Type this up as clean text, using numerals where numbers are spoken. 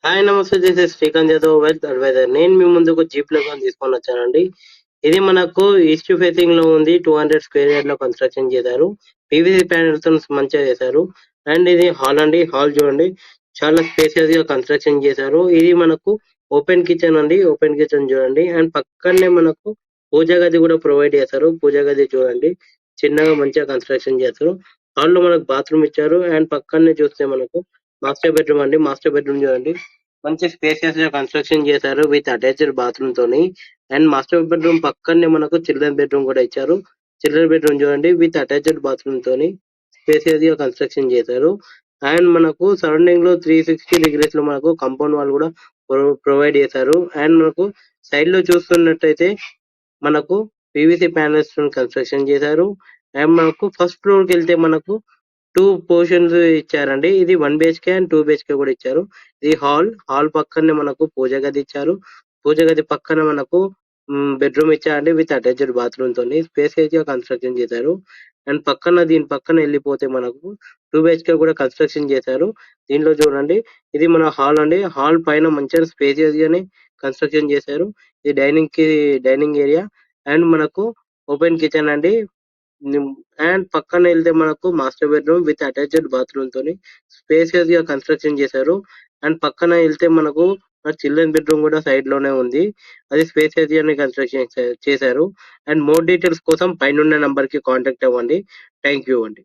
Hi నమస్తే, this is Srikanth Yadav, wealth advisor. నేను మీ ముందుకు జీప్ లోకల్ తీసుకొని వచ్చానండి. ఇది మనకు ఈస్ట్ ఫేసింగ్ లో ఉంది. 200 స్క్వేర్ యార్డ్ లో కన్స్ట్రక్షన్ చేశారు. పీవీసీ ప్యానెల్స్ తో మంచిగా చేశారు. అండ్ ఇది హాల్ అండి. హాల్ చూడండి, చాలా స్పేసియస్ గా కన్స్ట్రక్షన్ చేశారు. ఇది మనకు ఓపెన్ కిచెన్ అండి. ఓపెన్ కిచెన్ చూడండి. అండ్ పక్కనే మనకు పూజా గది కూడా ప్రొవైడ్ చేశారు. పూజా గది చూడండి, చిన్నగా మంచిగా కన్స్ట్రక్షన్ చేశారు. హాల్ లో మనకు బాత్రూమ్ ఇచ్చారు. అండ్ పక్కనే చూస్తే మనకు మాస్టర్ బెడ్రూమ్ అండి. మాస్టర్ బెడ్రూమ్ చూడండి, మంచి స్పేసియస్ గా కన్స్ట్రక్షన్ చేశారు విత్ అటాచ్డ్ బాత్రూమ్ తోని. అండ్ మాస్టర్ బెడ్రూమ్ పక్కనే మనకు చిల్డ్రన్ బెడ్రూమ్ కూడా ఇచ్చారు. చిల్డ్రన్ బెడ్రూమ్ చూడండి, విత్ అటాచ్డ్ బాత్రూమ్ తోని స్పేసియస్ గా కన్స్ట్రక్షన్ చేశారు. అండ్ మనకు సరౌండింగ్ లో 360 డిగ్రీస్ లో మనకు కాంపౌండ్ వాల్ కూడా ప్రొవైడ్ చేశారు. అండ్ మనకు సైడ్ లో చూస్తున్నట్టయితే మనకు పీవీసీ ప్యానెల్స్ కన్స్ట్రక్షన్ చేశారు. అండ్ మనకు ఫస్ట్ ఫ్లోర్ కి వెళ్తే మనకు 2 పోర్షన్స్ ఇచ్చారండి. ఇది 1 బిహెచ్కే అండ్ 2 బిహెచ్కే కూడా ఇచ్చారు. ఇది హాల్ పక్కనే మనకు పూజ గది ఇచ్చారు. పూజ గది పక్కన మనకు బెడ్రూమ్ ఇచ్చారండి విత్ అటాచ్డ్ బాత్రూమ్ తోని స్పేసియస్ గా కన్స్ట్రక్షన్ చేశారు. అండ్ దీని పక్కన వెళ్ళిపోతే మనకు 2 బిహెచ్కే కూడా కన్స్ట్రక్షన్ చేశారు. దీనిలో చూడండి, ఇది మన హాల్ అండి. హాల్ పైన మంచిగా స్పేసియస్ గానే కన్స్ట్రక్షన్ చేశారు. ఇది డైనింగ్ ఏరియా అండ్ మనకు ఓపెన్ కిచెన్ అండి. అండ్ పక్కన వెళ్తే మనకు master bedroom with attached bathroom తోని స్పేసియస్ గా కన్స్ట్రక్షన్ చేశారు. అండ్ పక్కన వెళ్తే మనకు చిల్డ్రన్ బెడ్రూమ్ కూడా సైడ్ లోనే ఉంది. అది స్పేసియస్ గానే కన్స్ట్రక్షన్ చేశారు. అండ్ మోర్ డీటెయిల్స్ కోసం పైన నంబర్ కి కాంటాక్ట్ అవ్వండి. థ్యాంక్ యూ అండి.